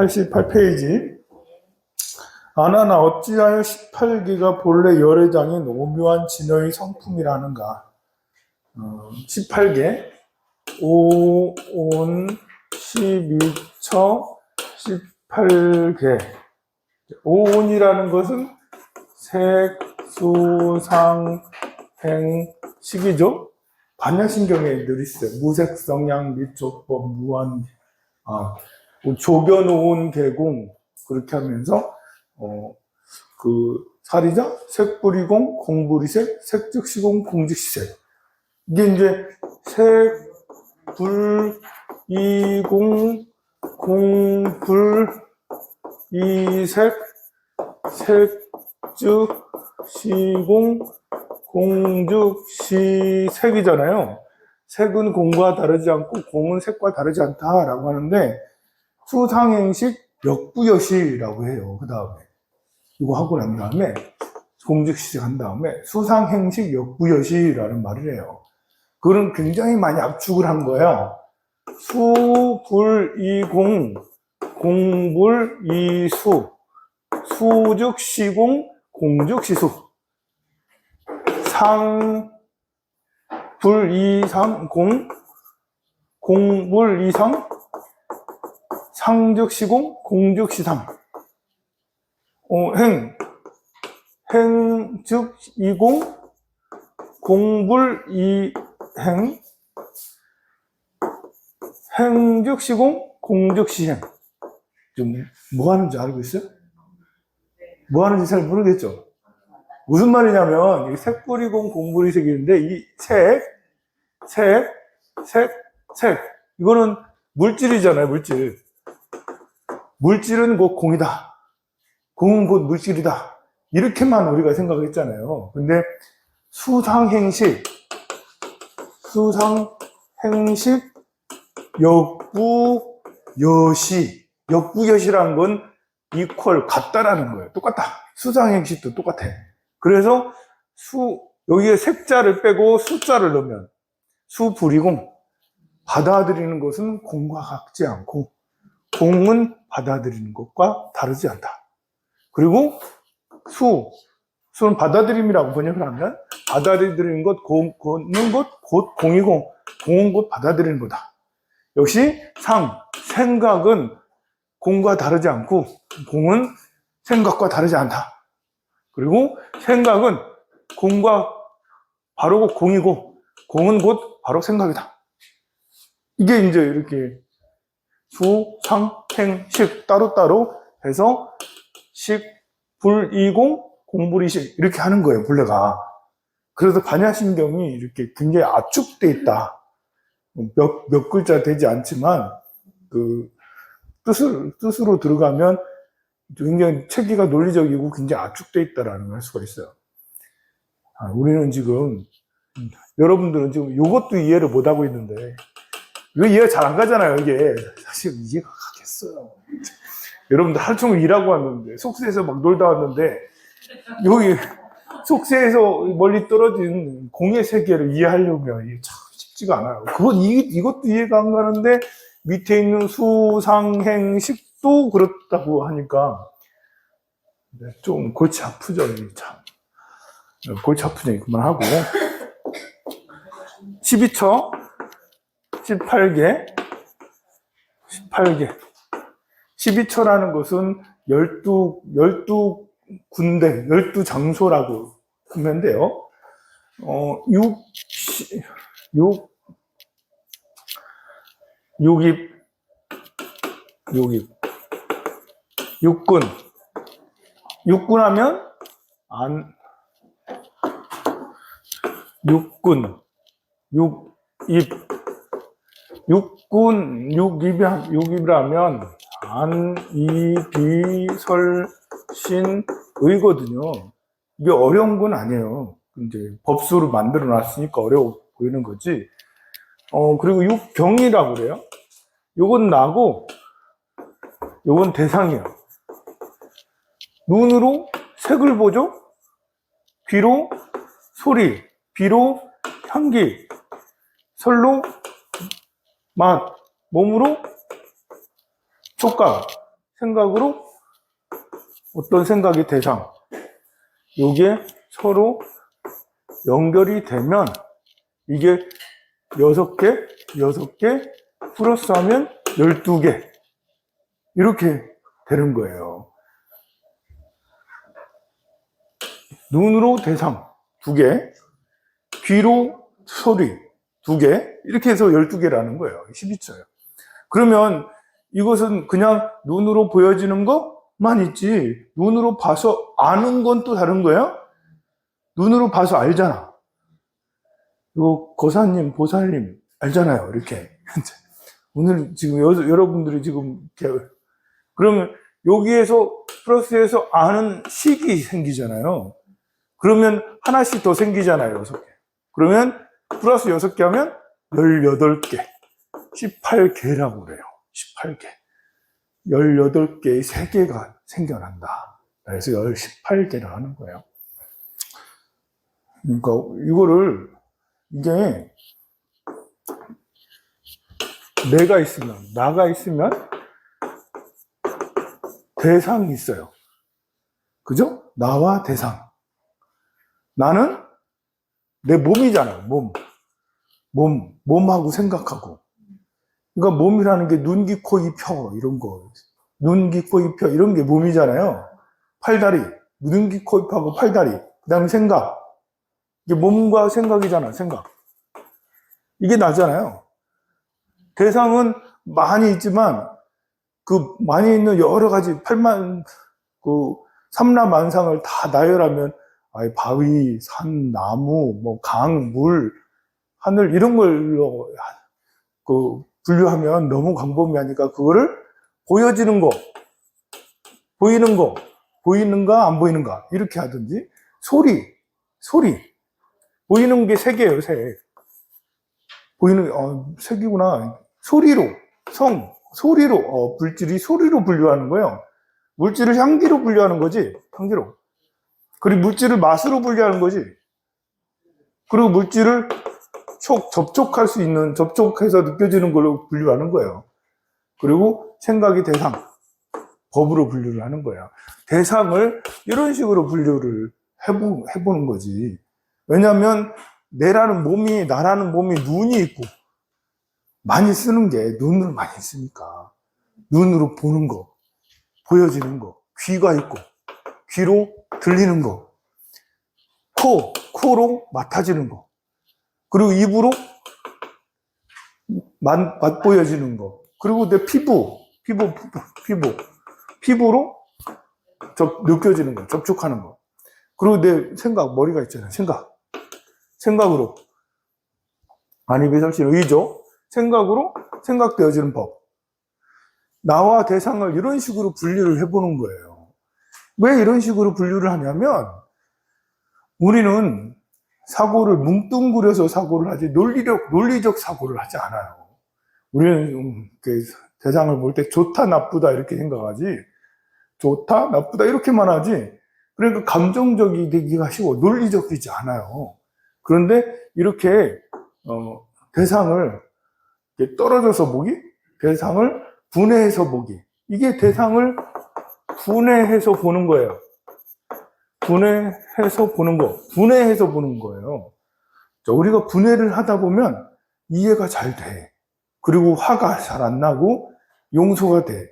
88페이지. 아나나 어찌하여 18기가 본래 열애장인 오묘한 진어의 성품이라는가. 18개, 5온, 12처, 18개. 5온이라는 것은 색, 수, 상, 행, 식이죠. 반야신경에 늘 있어요. 무색, 성양, 미조법, 무한, 조견오온, 개공, 그렇게 하면서, 사리자, 색불이공, 공불이색, 색즉시공, 공즉시색. 이게 이제, 색, 불, 이공, 공, 불, 이색, 색즉, 시공, 공즉, 시색이잖아요. 색은 공과 다르지 않고 공은 색과 다르지 않다라고 하는데 수상행식 역부여시라고 해요. 그 다음에 이거 하고 난 다음에 공즉시색 한 다음에 수상행식 역부여시라는 말을 해요. 그건 굉장히 많이 압축을 한 거예요. 수, 불, 이공, 공불, 이수, 수즉 시공, 공즉 시수. 상, 불, 이상, 공, 공불, 이상, 상즉 시공, 공즉 시상. 행, 행즉 이공, 공불, 이행, 행즉 시공, 공즉 시행. 좀 뭐 하는지 알고 있어요? 뭐 하는지 잘 모르겠죠? 무슨 말이냐면, 색불이공, 공불이색인데, 이 색, 이거는 물질이잖아요, 물질. 물질은 곧 공이다. 공은 곧 물질이다. 이렇게만 우리가 생각했잖아요. 근데 수상행식, 역부여시. 역부여시라는 건 이퀄, 같다라는 거예요. 똑같다. 수상행식도 똑같아. 그래서 여기에 색자를 빼고 숫자를 넣으면 수불이공, 받아들이는 것은 공과 같지 않고 공은 받아들이는 것과 다르지 않다. 그리고 수는 받아들임이라고 번역을 하면 받아들이는 것, 걷는 것, 곧 공이고 공은 곧 받아들이는 거다. 역시 생각은 공과 다르지 않고 공은 생각과 다르지 않다. 그리고 생각은 공과 바로 공이고 공은 곧 바로 생각이다. 이게 이제 이렇게 수, 상, 행, 식 따로따로 해서 식, 불, 이공, 공불이식 이렇게 하는 거예요, 본래가. 그래서 반야신경이 이렇게 굉장히 압축돼 있다. 몇 글자 되지 않지만 그 뜻으로 들어가면 굉장히 체계가 논리적이고 굉장히 압축돼 있다라는 걸 할 수가 있어요. 우리는 지금 여러분들은 지금 이것도 이해를 못 하고 있는데 이거 이해가 잘 안 가잖아요. 이게 사실 이해가 가겠어요. 여러분들 하루 종일 일하고 왔는데 속세에서 막 놀다 왔는데 여기 속세에서 멀리 떨어진 공의 세계를 이해하려면 이게 참 쉽지가 않아요. 이것도 이해가 안 가는데 밑에 있는 수상행식도 그렇다고 하니까 좀 골치 아프죠. 참 골치 아프죠. 그만하고 12처 18개 12처라는 것은 12군데 12장소라고 하면 돼요. 6군 하면 육군 6입이라면 안, 이, 비, 설, 신, 의거든요. 이게 어려운 건 아니에요. 이제 법수로 만들어 놨으니까 어려워 보이는 거지. 그리고 육경이라고 그래요. 요건 나고, 요건 대상이에요. 눈으로 색을 보죠? 귀로 소리, 비로 향기, 설로 맛, 몸으로 촉감, 생각으로 어떤 생각이 대상. 요게 서로 연결이 되면 이게 6개 플러스 하면 12개. 이렇게 되는 거예요. 눈으로 대상 2개, 귀로 소리 2개, 이렇게 해서 12개라는 거예요. 12초예요. 그러면 이것은 그냥 눈으로 보여지는 것만 있지, 눈으로 봐서 아는 건 또 다른 거예요. 눈으로 봐서 알잖아. 이거 거사님, 보살님 알잖아요. 이렇게. 오늘 지금 여러분들이 지금 이렇게, 그러면 여기에서 플러스해서 아는 식이 생기잖아요. 그러면 하나씩 더 생기잖아요. 6개. 그러면 플러스 6개 하면 18개. 18개라고 그래요. 18개. 18개의 세계가 생겨난다. 그래서 18개를 하는 거예요. 그러니까 이거를, 이게 내가 있으면, 나가 있으면 대상이 있어요. 그죠? 나와 대상. 나는 내 몸이잖아요. 몸하고 생각하고. 그러니까 몸이라는 게 눈, 귀, 코, 입, 혀 이런 거. 눈, 귀, 코, 입, 혀 이런 게 몸이잖아요. 팔다리, 눈, 귀, 코, 입하고 팔다리. 그 다음에 생각. 이게 몸과 생각이잖아. 생각. 이게 나잖아요. 대상은 많이 있지만 그 많이 있는 여러 가지 8만 그 삼라만상을 다 나열하면 바위, 산, 나무, 뭐 강, 물, 하늘 이런 걸로 그 분류하면 너무 광범위하니까 그거를 보여지는 거, 보이는 거, 보이는가 안 보이는가 이렇게 하든지, 소리 보이는 게 색이에요. 색. 보이는 색이구나. 소리로 소리로 물질이 소리로 분류하는 거예요. 물질을 향기로 분류하는 거지. 향기로. 그리고 물질을 맛으로 분류하는 거지. 그리고 물질을 접촉할 수 있는, 접촉해서 느껴지는 걸로 분류하는 거예요. 그리고 생각이 대상, 법으로 분류를 하는 거예요. 대상을 이런 식으로 분류를 해보는 거지. 왜냐하면 나라는 몸이 눈이 있고, 많이 쓰는 게 눈을 많이 쓰니까. 눈으로 보는 거, 보여지는 거, 귀가 있고, 귀로 들리는 거, 코로 맡아지는 거, 그리고 입으로 맛보여지는 거, 그리고 내 피부로 느껴지는 거, 접촉하는 거, 그리고 내 생각, 머리가 있잖아요. 생각으로, 아니비설신 의죠. 생각으로 생각되어지는 법. 나와 대상을 이런 식으로 분류를 해보는 거예요. 왜 이런 식으로 분류를 하냐면, 우리는 사고를 뭉뚱그려서 사고를 하지 논리적 사고를 하지 않아요. 우리는 대상을 볼 때 좋다 나쁘다 이렇게 생각하지, 좋다 나쁘다 이렇게만 하지, 그러니까 감정적이 되기가 하시고 논리적이지 않아요. 그런데 이렇게 대상을 떨어져서 보기, 대상을 분해해서 보기, 이게 대상을 분해해서 보는 거예요. 분해해서 보는 거예요. 우리가 분해를 하다 보면 이해가 잘 돼. 그리고 화가 잘 안 나고 용서가 돼.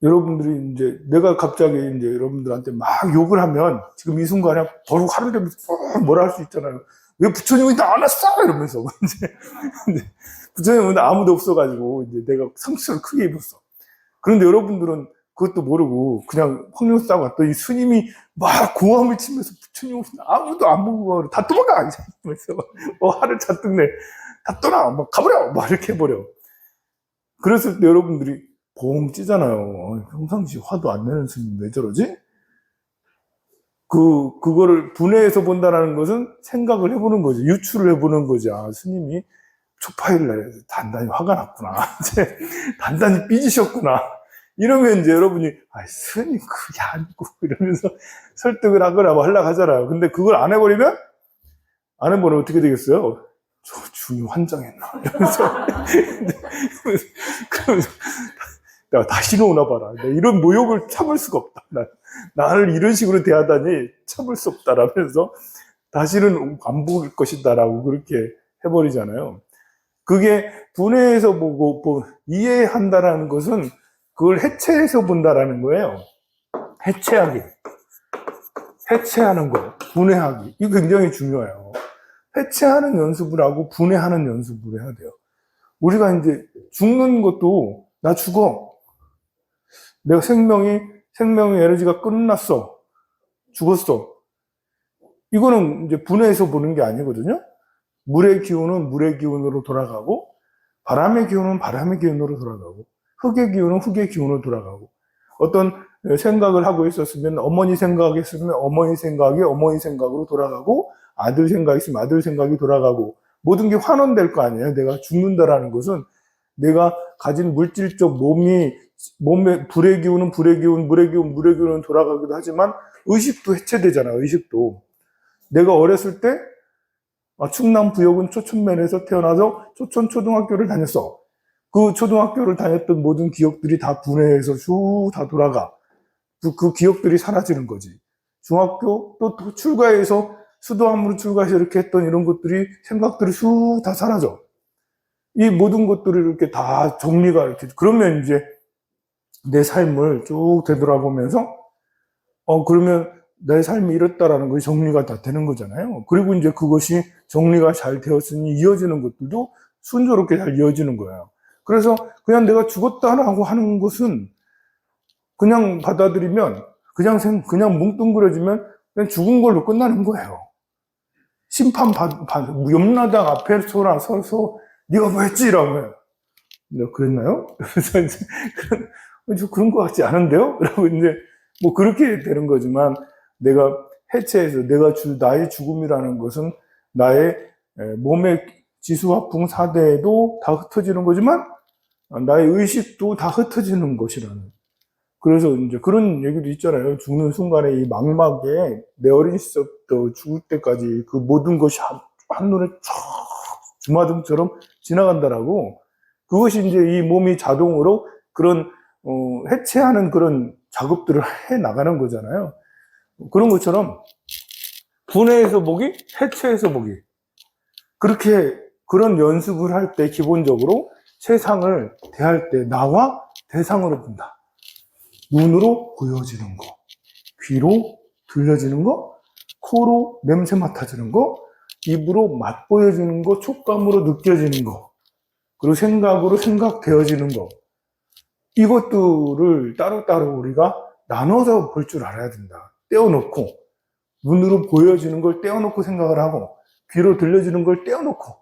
여러분들이 이제, 내가 갑자기 이제 여러분들한테 막 욕을 하면 지금 이 순간에 바로 화를 내면서 뭐라 할 수 있잖아요. 왜 부처님이 나 안 왔어? 이러면서. 근데 부처님은 아무도 없어가지고 이제 내가 상처를 크게 입었어. 그런데 여러분들은 그것도 모르고 그냥 황룡 싸고 왔더니 스님이 막 고함을 치면서 부처님 오신 아무도 안 보고 다 도망가! 이러면서 화를 잔뜩 내. 다 떠나! 막 가버려! 막 이렇게 해버려. 그랬을 때 여러분들이 봉 찌잖아요. 평상시 화도 안 내는 스님 왜 저러지? 그거를 분해해서 본다는 것은 생각을 해보는 거지. 유추를 해보는 거지. 아, 스님이 초파일날 단단히 화가 났구나. 이제 단단히 삐지셨구나. 이러면 이제 여러분이, 스님 그게 아니고, 이러면서 설득을 하거나 뭐 하려고 하잖아요. 근데 그걸 안 해버리면 어떻게 되겠어요? 저 중이 환장했나? 이러면서. 그러면서 내가 다시는 오나 봐라. 내가 이런 모욕을 참을 수가 없다. 나를 이런 식으로 대하다니 참을 수 없다라면서 다시는 안 볼 것이다라고 그렇게 해버리잖아요. 그게 분해해서 보고 이해한다라는 것은 그걸 해체해서 본다라는 거예요. 해체하는 거, 분해하기. 이게 굉장히 중요해요. 해체하는 연습을 하고 분해하는 연습을 해야 돼요. 우리가 이제 죽는 것도 나 죽어. 내가 생명의 에너지가 끝났어. 죽었어. 이거는 이제 분해해서 보는 게 아니거든요. 물의 기운은 물의 기운으로 돌아가고, 바람의 기운은 바람의 기운으로 돌아가고, 흙의 기운은 흙의 기운으로 돌아가고, 어떤 생각을 하고 있었으면 어머니 생각했으면 어머니 생각이 어머니 생각으로 돌아가고, 아들 생각이 있으면 아들 생각이 돌아가고, 모든 게 환원될 거 아니에요. 내가 죽는다라는 것은 내가 가진 물질적 몸의 불의 기운은 불의 기운, 물의 기운은 돌아가기도 하지만 의식도 해체되잖아. 의식도. 내가 어렸을 때 충남 부여군 초천면에서 태어나서 초천초등학교를 다녔어. 그 초등학교를 다녔던 모든 기억들이 다 분해해서 쭉 다 돌아가. 그 기억들이 사라지는 거지. 중학교 또 출가해서 수도함으로 출가해서 이렇게 했던 이런 것들이 생각들이 쭉 다 사라져. 이 모든 것들이 이렇게 다 정리가 이렇게 그러면 이제 내 삶을 쭉 되돌아보면서 그러면 내 삶이 이렇다라는 것이 정리가 다 되는 거잖아요. 그리고 이제 그것이 정리가 잘 되었으니 이어지는 것들도 순조롭게 잘 이어지는 거예요. 그래서 그냥 내가 죽었다라고 하는 것은 그냥 받아들이면 그냥 뭉뚱그려지면 그냥 죽은 걸로 끝나는 거예요. 염라당 앞에 서서 네가 뭐 했지? 이러면 내가 그랬나요? 그래서 이제 그런 것 같지 않은데요? 라고 이제 뭐 그렇게 되는 거지만 내가 해체해서 나의 죽음이라는 것은 나의 몸의 지수화풍 4대에도 다 흩어지는 거지만 나의 의식도 다 흩어지는 것이라는. 그래서 이제 그런 얘기도 있잖아요. 죽는 순간에 이 망막에 내 어린 시절부터 죽을 때까지 그 모든 것이 한눈에 쫙 주마등처럼 지나간다라고. 그것이 이제 이 몸이 자동으로 그런 해체하는 그런 작업들을 해 나가는 거잖아요. 그런 것처럼 분해해서 보기, 해체해서 보기. 그런 연습을 할 때 기본적으로 세상을 대할 때 나와 대상으로 본다. 눈으로 보여지는 거, 귀로 들려지는 거, 코로 냄새 맡아지는 거, 입으로 맛보여지는 거, 촉감으로 느껴지는 거, 그리고 생각으로 생각되어지는 거. 이것들을 따로따로 우리가 나눠서 볼 줄 알아야 된다. 떼어놓고, 눈으로 보여지는 걸 떼어놓고 생각을 하고, 귀로 들려지는 걸 떼어놓고.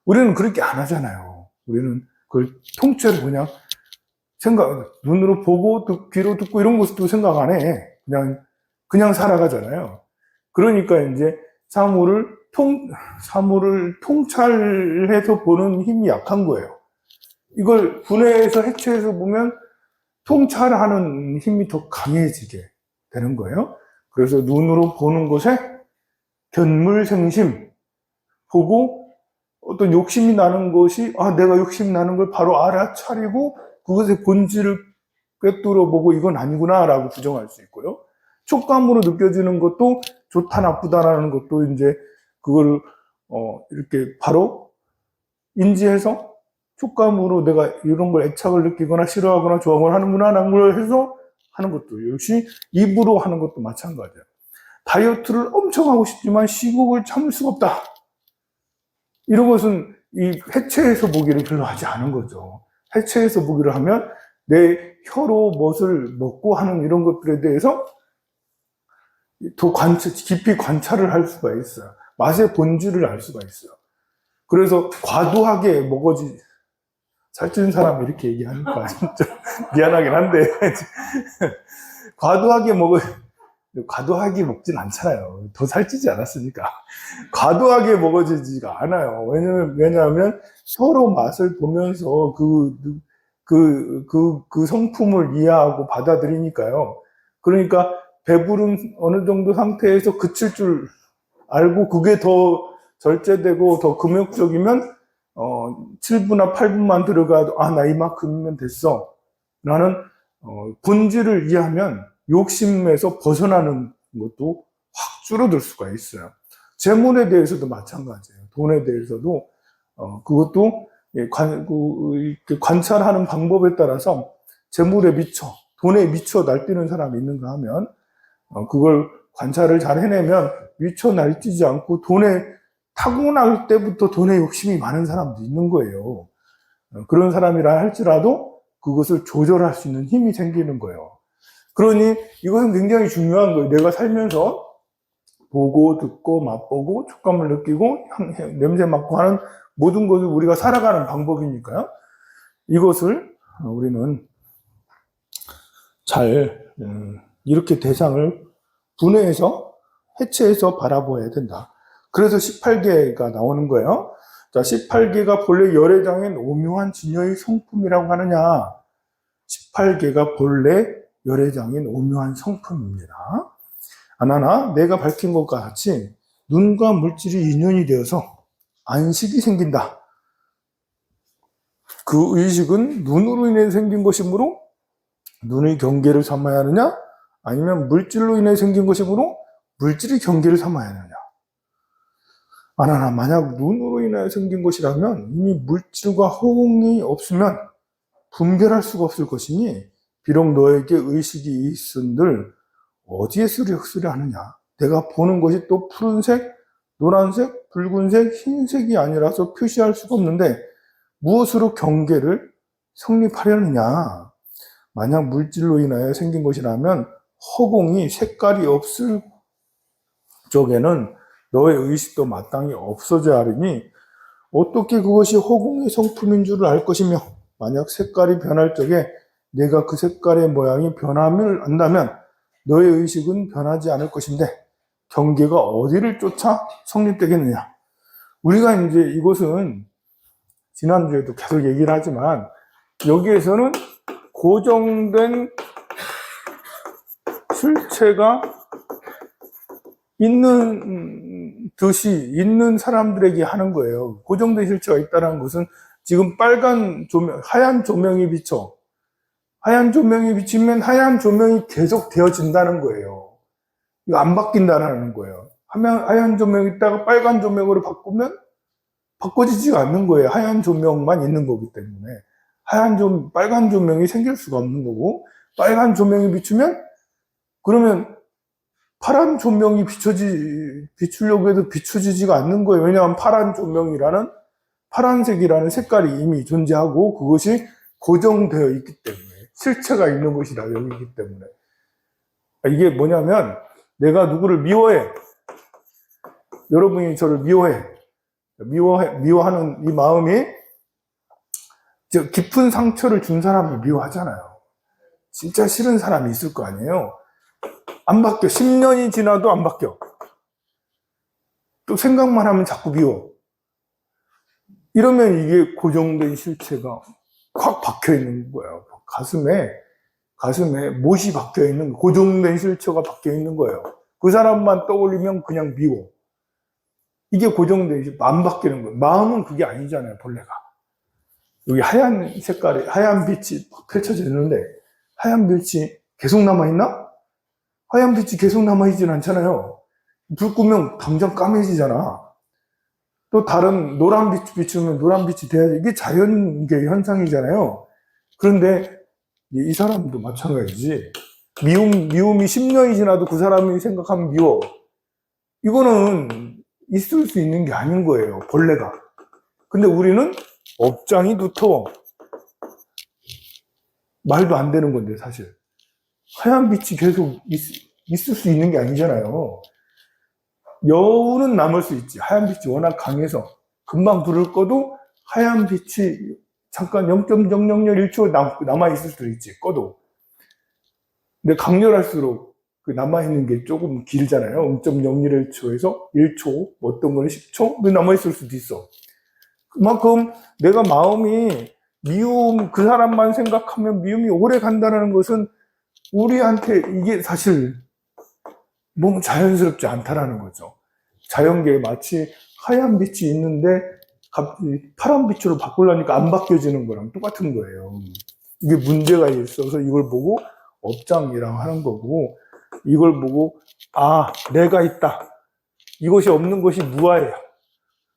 우리는 그렇게 안 하잖아요. 우리는 그걸 통째로 눈으로 보고, 귀로 듣고 이런 것도 생각 안 해. 그냥 살아가잖아요. 그러니까 이제 사물을 통찰해서 보는 힘이 약한 거예요. 이걸 분해해서 해체해서 보면 통찰하는 힘이 더 강해지게 되는 거예요. 그래서 눈으로 보는 것에 견물생심 보고 어떤 욕심이 나는 것이 내가 욕심 나는 걸 바로 알아차리고 그것의 본질을 꿰뚫어 보고 이건 아니구나 라고 부정할 수 있고요. 촉감으로 느껴지는 것도 좋다 나쁘다라는 것도 이제 그거를 이렇게 바로 인지해서 촉감으로 내가 이런 걸 애착을 느끼거나 싫어하거나 좋아하거나 하는구나 라는 걸 해서 하는 것도 역시 입으로 하는 것도 마찬가지예요. 다이어트를 엄청 하고 싶지만 시국을 참을 수가 없다. 이런 것은 이 해체해서 보기를 별로 하지 않은 거죠. 해체해서 보기를 하면 내 혀로 무엇을 먹고 하는 이런 것들에 대해서 더 깊이 관찰을 할 수가 있어요. 맛의 본질을 알 수가 있어요. 그래서 과도하게 살찌는 사람이 이렇게 얘기하니까 진짜 미안하긴 한데 과도하게 먹진 않잖아요. 더 살찌지 않았으니까. 과도하게 먹어지지가 않아요. 왜냐하면 서로 맛을 보면서 그 성품을 이해하고 받아들이니까요. 그러니까 배부른 어느 정도 상태에서 그칠 줄 알고 그게 더 절제되고 더 금욕적이면 7분이나 8분만 들어가도 나 이만큼이면 됐어. 나는 본질을 이해하면 욕심에서 벗어나는 것도 확 줄어들 수가 있어요. 재물에 대해서도 마찬가지예요. 돈에 대해서도 그것도 관찰하는 방법에 따라서 재물에 미쳐, 돈에 미쳐 날뛰는 사람이 있는가 하면 그걸 관찰을 잘 해내면 미쳐 날뛰지 않고 돈에 타고날 때부터 돈에 욕심이 많은 사람도 있는 거예요. 그런 사람이라 할지라도 그것을 조절할 수 있는 힘이 생기는 거예요. 그러니 이것은 굉장히 중요한 거예요. 내가 살면서 보고 듣고 맛보고 촉감을 느끼고 냄새 맡고 하는 모든 것을 우리가 살아가는 방법이니까요. 이것을 우리는 잘 이렇게 대상을 분해해서 해체해서 바라보아야 된다. 그래서 18개가 나오는 거예요. 자, 18개가 본래 열애장인 오묘한 진여의 성품이라고 하느냐. 18개가 본래 열애장인 오묘한 성품입니다. 하나, 내가 밝힌 것과 같이 눈과 물질이 인연이 되어서 안식이 생긴다. 그 의식은 눈으로 인해 생긴 것이므로 눈의 경계를 삼아야 하느냐? 아니면 물질로 인해 생긴 것이므로 물질의 경계를 삼아야 하느냐? 하나, 만약 눈으로 인해 생긴 것이라면 이미 물질과 호응이 없으면 분별할 수가 없을 것이니 비록 너에게 의식이 있은들 어디에 쓰려 하느냐? 내가 보는 것이 또 푸른색, 노란색, 붉은색, 흰색이 아니라서 표시할 수가 없는데 무엇으로 경계를 성립하려느냐? 만약 물질로 인하여 생긴 것이라면 허공이 색깔이 없을 적에는 너의 의식도 마땅히 없어져야 하리니 어떻게 그것이 허공의 성품인 줄을 알 것이며 만약 색깔이 변할 적에 내가 그 색깔의 모양이 변함을 안다면 너의 의식은 변하지 않을 것인데 경계가 어디를 쫓아 성립되겠느냐. 우리가 이제 이것은 지난주에도 계속 얘기를 하지만 여기에서는 고정된 실체가 있는 듯이 있는 사람들에게 하는 거예요. 고정된 실체가 있다는 것은 지금 빨간 조명, 하얀 조명이 비쳐. 하얀 조명이 비치면 하얀 조명이 계속 되어진다는 거예요. 이거 안 바뀐다는 거예요. 하얀 조명이 있다가 빨간 조명으로 바꾸면 바꿔지지가 않는 거예요. 하얀 조명만 있는 거기 때문에. 빨간 조명이 생길 수가 없는 거고, 빨간 조명이 비추면, 그러면 파란 조명이 비추려고 해도 비춰지지가 않는 거예요. 왜냐하면 파란색이라는 색깔이 이미 존재하고 그것이 고정되어 있기 때문에. 실체가 있는 것이다, 여기기 때문에. 이게 뭐냐면, 내가 누구를 미워해. 여러분이 저를 미워하는 이 마음이, 깊은 상처를 준 사람을 미워하잖아요. 진짜 싫은 사람이 있을 거 아니에요. 안 바뀌어. 10년이 지나도 안 바뀌어. 또 생각만 하면 자꾸 미워. 이러면 이게 고정된 실체가 확 박혀 있는 거예요. 가슴에 못이 박혀 있는, 고정된 실체가 박혀 있는 거예요. 그 사람만 떠올리면 그냥 미워. 이게 고정된, 안 바뀌는 거예요. 마음은 그게 아니잖아요, 본래가. 여기 하얀 빛이 펼쳐져 있는데, 하얀 빛이 계속 남아있나? 하얀 빛이 계속 남아있진 않잖아요. 불 끄면 당장 까매지잖아. 또 다른 노란 빛 비추면 노란 빛이 돼야지. 이게 자연계 현상이잖아요. 그런데 이 사람도 마찬가지지. 미움이 10년이 지나도 그 사람이 생각하면 미워. 이거는 있을 수 있는 게 아닌 거예요, 본래가. 근데 우리는 업장이 두터워. 말도 안 되는 건데, 사실. 하얀 빛이 계속 있을 수 있는 게 아니잖아요. 여우는 남을 수 있지. 하얀 빛이 워낙 강해서. 금방 불을 꺼도 하얀 빛이 잠깐 0.001초 남아있을 수도 있지, 꺼도. 근데 강렬할수록 그 남아있는 게 조금 길잖아요. 0.001초에서 1초, 어떤 거는 10초? 남아있을 수도 있어. 그만큼 내가 마음이 그 사람만 생각하면 미움이 오래 간다는 것은 우리한테 이게 사실 너무 자연스럽지 않다라는 거죠. 자연계에 마치 하얀 빛이 있는데 갑자기 파란 빛으로 바꾸려니까 안 바뀌어지는 거랑 똑같은 거예요. 이게 문제가 있어서 이걸 보고 업장이라고 하는 거고, 이걸 보고 아, 내가 있다. 이것이 없는 것이 무아예요.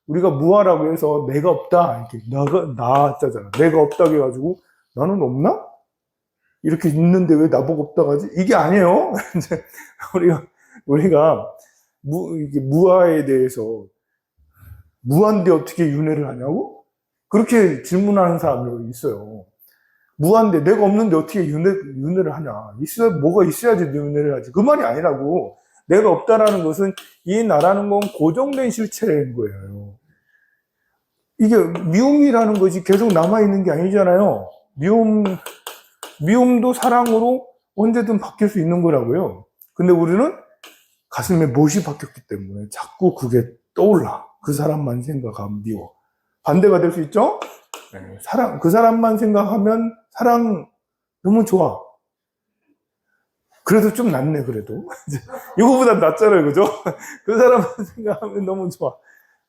우리가 무아라고 해서 내가 없다. 이렇게 나잖아. 내가 없다고 해가지고 나는 없나? 이렇게 있는데 왜 나보고 없다고 하지? 이게 아니에요. 이제 우리가 이게 무아에 대해서 무한데 어떻게 윤회를 하냐고? 그렇게 질문하는 사람이 있어요. 무한데 내가 없는데 어떻게 윤회를 하냐? 뭐가 있어야지 윤회를 하지. 그 말이 아니라고. 내가 없다라는 것은 이 나라는 건 고정된 실체인 거예요. 이게 미움이라는 것이 계속 남아있는 게 아니잖아요. 미움도 사랑으로 언제든 바뀔 수 있는 거라고요. 근데 우리는 가슴에 못이 박혔기 때문에 자꾸 그게 떠올라. 그 사람만 생각하면 미워. 반대가 될 수 있죠? 네, 그 사람만 생각하면 사랑 너무 좋아. 그래도 좀 낫네, 그래도. 이거보다 낫잖아요, 그죠? 그 사람만 생각하면 너무 좋아.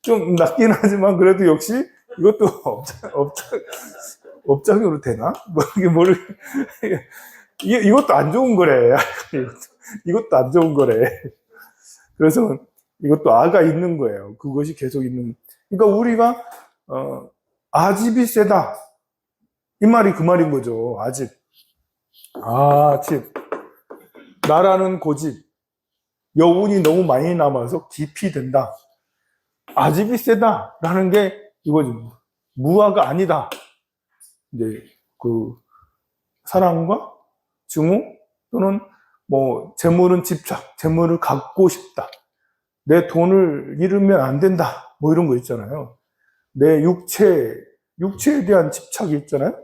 좀 낫긴 하지만 그래도 역시 이것도 업장으로 되나? 이것도 안 좋은 거래. 이것도 안 좋은 거래. 그래서 이것도 아가 있는 거예요. 그것이 계속 있는. 그러니까 우리가, 아집이 세다. 이 말이 그 말인 거죠. 아집. 집. 나라는 고집. 여운이 너무 많이 남아서 깊이 된다. 아집이 세다. 라는 게 이거지. 무아가 아니다. 이제 그 사랑과 증오 또는 재물은 집착, 재물을 갖고 싶다. 내 돈을 잃으면 안 된다. 이런 거 있잖아요. 내 육체에 대한 집착이 있잖아요.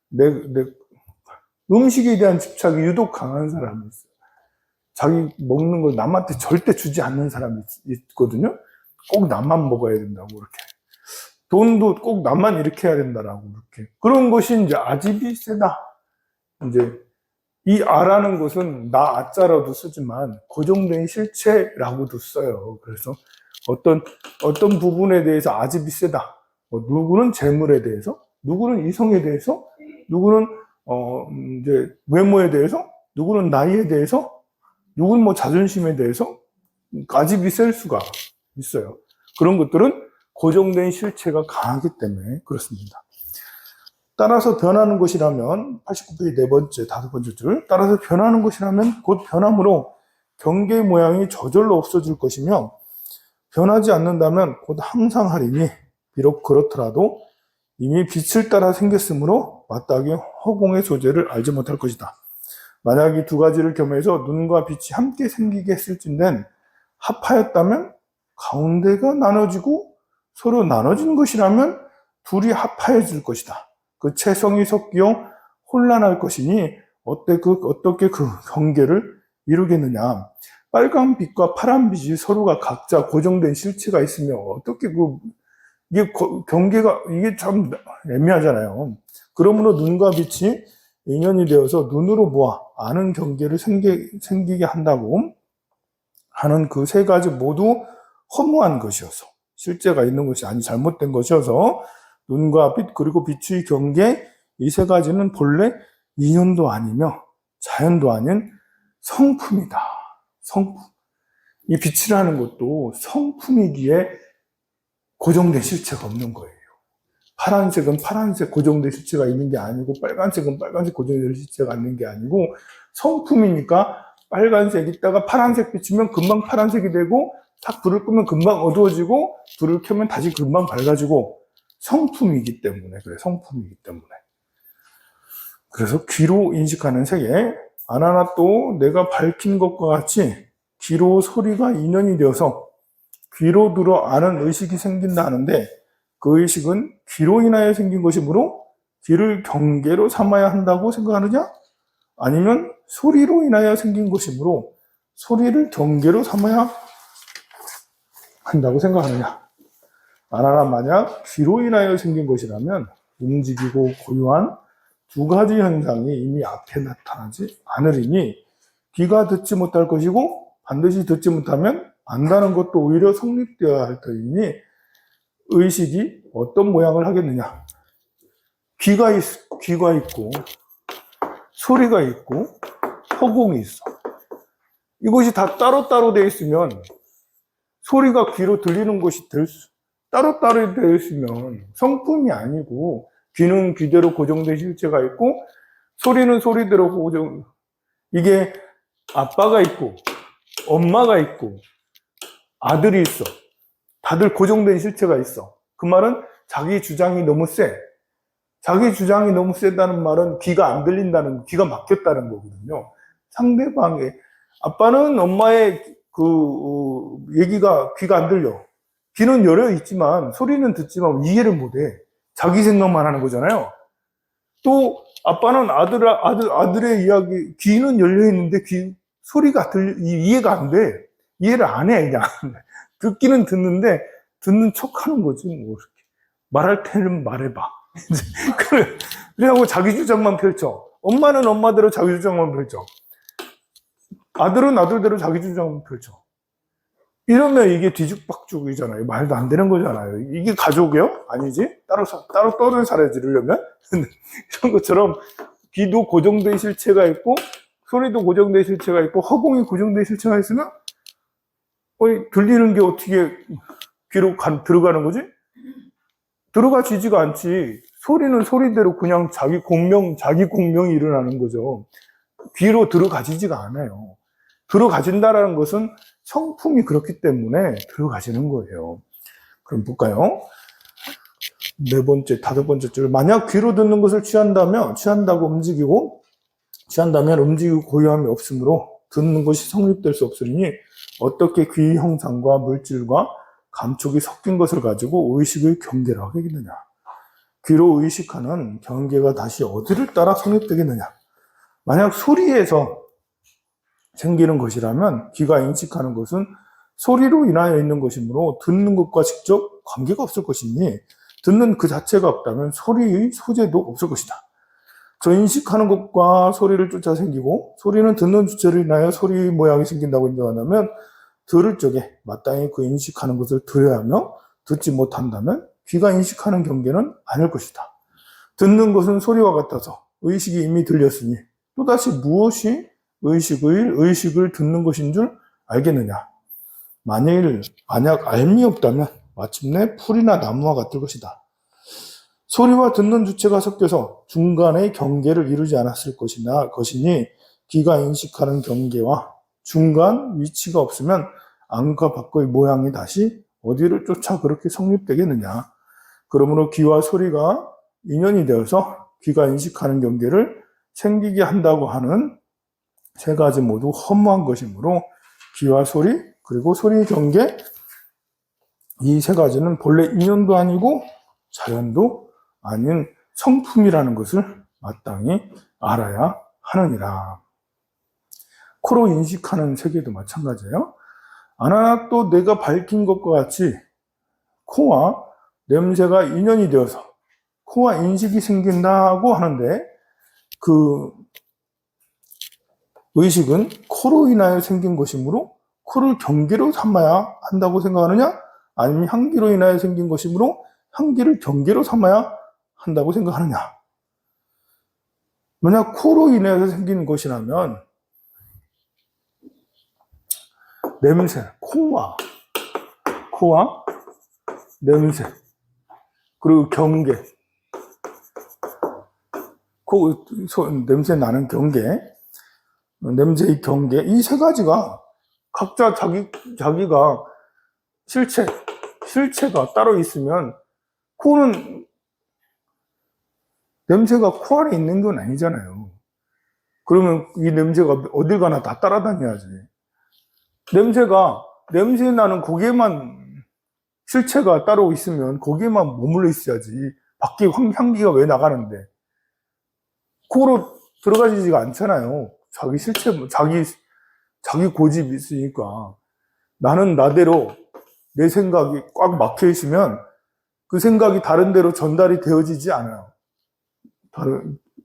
내 음식에 대한 집착이 유독 강한 사람이 있어요. 자기 먹는 걸 남한테 절대 주지 않는 사람이 있거든요. 꼭 나만 먹어야 된다고, 그렇게. 돈도 꼭 나만 이렇게 해야 된다라고, 그렇게. 그런 것이 이제 아집이 세다. 이제, 이 아라는 것은 나 아자라도 쓰지만, 고정된 실체라고도 써요. 그래서 어떤 부분에 대해서 아집이 세다. 누구는 재물에 대해서, 누구는 이성에 대해서, 누구는, 이제 외모에 대해서, 누구는 나이에 대해서, 누구는 자존심에 대해서, 아집이 셀 수가 있어요. 그런 것들은 고정된 실체가 강하기 때문에 그렇습니다. 따라서 변하는 것이라면 89페이지 네 번째, 다섯 번째 줄. 따라서 변하는 것이라면 곧 변함으로 경계 모양이 저절로 없어질 것이며 변하지 않는다면 곧 항상 하리니 비록 그렇더라도 이미 빛을 따라 생겼으므로 마땅히 허공의 소재를 알지 못할 것이다. 만약 이 두 가지를 겸해서 눈과 빛이 함께 생기게 했을진된 합하였다면 가운데가 나눠지고 서로 나눠진 것이라면 둘이 합하여질 것이다. 그 체성이 섞여 혼란할 것이니 어떻게 그 경계를 이루겠느냐. 빨간 빛과 파란 빛이 서로가 각자 고정된 실체가 있으면 어떻게 이게 경계가, 이게 참 애매하잖아요. 그러므로 눈과 빛이 인연이 되어서 눈으로 보아 아는 경계를 생기게 한다고 하는 그 세 가지 모두 허무한 것이어서, 실제가 있는 것이 아니 잘못된 것이어서 눈과 빛 그리고 빛의 경계, 이 세 가지는 본래 인연도 아니며 자연도 아닌 성품이다. 성품. 이 빛이라는 것도 성품이기에 고정된 실체가 없는 거예요. 파란색은 파란색 고정된 실체가 있는 게 아니고, 빨간색은 빨간색 고정된 실체가 있는 게 아니고, 성품이니까 빨간색 있다가 파란색 비치면 금방 파란색이 되고, 딱 불을 끄면 금방 어두워지고, 불을 켜면 다시 금방 밝아지고, 성품이기 때문에, 그래, 성품이기 때문에. 그래서 귀로 인식하는 세계, 아나나 또 내가 밝힌 것과 같이 귀로 소리가 인연이 되어서 귀로 들어 아는 의식이 생긴다 하는데, 그 의식은 귀로 인하여 생긴 것이므로 귀를 경계로 삼아야 한다고 생각하느냐? 아니면 소리로 인하여 생긴 것이므로 소리를 경계로 삼아야 한다고 생각하느냐? 아나나 만약 귀로 인하여 생긴 것이라면 움직이고 고유한 두 가지 현상이 이미 앞에 나타나지 않으리니 귀가 듣지 못할 것이고 반드시 듣지 못하면 안다는 것도 오히려 성립되어야 할 터이니 의식이 어떤 모양을 하겠느냐? 귀가 있고, 소리가 있고, 허공이 있어. 이것이 다 따로따로 되어 있으면, 소리가 귀로 들리는 것이 따로따로 되어 있으면 성품이 아니고, 귀는 귀대로 고정된 실체가 있고, 소리는 소리대로 이게 아빠가 있고, 엄마가 있고, 아들이 있어. 다들 고정된 실체가 있어. 그 말은 자기 주장이 너무 세. 자기 주장이 너무 세다는 말은 귀가 안 들린다는, 귀가 막혔다는 거거든요. 상대방의, 아빠는 엄마의 얘기가 귀가 안 들려. 귀는 열려 있지만, 소리는 듣지만 이해를 못 해. 자기 생각만 하는 거잖아요. 또, 아빠는 아들의 이야기, 귀는 열려 있는데 소리가 이해가 안 돼. 이해를 안 해, 그냥. 듣기는 듣는데, 듣는 척 하는 거지, 뭐, 이렇게. 말할 때는 말해봐. 그래하고 자기 주장만 펼쳐. 엄마는 엄마대로 자기 주장만 펼쳐. 아들은 아들대로 자기 주장만 펼쳐. 이러면 이게 뒤죽박죽이잖아요. 말도 안 되는 거잖아요. 이게 가족이요? 아니지? 따로 떨어져 살아야지, 이러려면. 이런 것처럼 귀도 고정된 실체가 있고, 소리도 고정된 실체가 있고, 허공이 고정된 실체가 있으면, 들리는 게 어떻게 귀로 들어가는 거지? 들어가지지가 않지. 소리는 소리대로 그냥 자기 공명이 일어나는 거죠. 귀로 들어가지지가 않아요. 들어가진다라는 것은 성품이 그렇기 때문에 들어가지는 거예요. 그럼 볼까요? 다섯 번째 줄. 만약 귀로 듣는 것을 취한다면 움직이고 고요함이 없으므로 듣는 것이 성립될 수 없으니 어떻게 귀 형상과 물질과 감촉이 섞인 것을 가지고 의식의 경계를 하겠느냐. 귀로 의식하는 경계가 다시 어디를 따라 성립되겠느냐. 만약 소리에서 생기는 것이라면 귀가 인식하는 것은 소리로 인하여 있는 것이므로 듣는 것과 직접 관계가 없을 것이니 듣는 그 자체가 없다면 소리의 소재도 없을 것이다. 저 인식하는 것과 소리를 쫓아 생기고 소리는 듣는 주체를 인하여 소리 모양이 생긴다고 인정한다면 들을 적에 마땅히 그 인식하는 것을 들어야 하며 듣지 못한다면 귀가 인식하는 경계는 아닐 것이다. 듣는 것은 소리와 같아서 의식이 이미 들렸으니 또다시 무엇이 의식을 듣는 것인 줄 알겠느냐. 만약 알미 없다면 마침내 풀이나 나무와 같을 것이다. 소리와 듣는 주체가 섞여서 중간의 경계를 이루지 않았을 것이니 귀가 인식하는 경계와 중간 위치가 없으면 안과 밖의 모양이 다시 어디를 쫓아 그렇게 성립되겠느냐. 그러므로 귀와 소리가 인연이 되어서 귀가 인식하는 경계를 생기게 한다고 하는 세 가지 모두 허무한 것이므로 귀와 소리 그리고 소리 경계 이 세 가지는 본래 인연도 아니고 자연도 아닌 성품이라는 것을 마땅히 알아야 하느니라. 코로 인식하는 세계도 마찬가지예요. 하나 또 내가 밝힌 것과 같이 코와 냄새가 인연이 되어서 코와 인식이 생긴다고 하는데 그 의식은 코로 인하여 생긴 것이므로 코를 경계로 삼아야 한다고 생각하느냐? 아니면 향기로 인하여 생긴 것이므로 향기를 경계로 삼아야 한다고 생각하느냐? 만약 코로 인해서 생긴 것이라면 냄새, 코와 냄새 그리고 경계 냄새 나는 경계 냄새의 경계 이 세 가지가 각자 자기가 실체가 따로 있으면 코는 냄새가 코 안에 있는 건 아니잖아요. 그러면 이 냄새가 어딜 가나 다 따라다녀야지. 냄새 나는 거기에만 실체가 따로 있으면 거기에만 머물러 있어야지. 밖에 향기가 왜 나가는데? 코로 들어가지가 않잖아요. 자기 실체, 자기 고집이 있으니까. 나는 나대로 내 생각이 꽉 막혀 있으면 그 생각이 다른 데로 전달이 되어지지 않아요.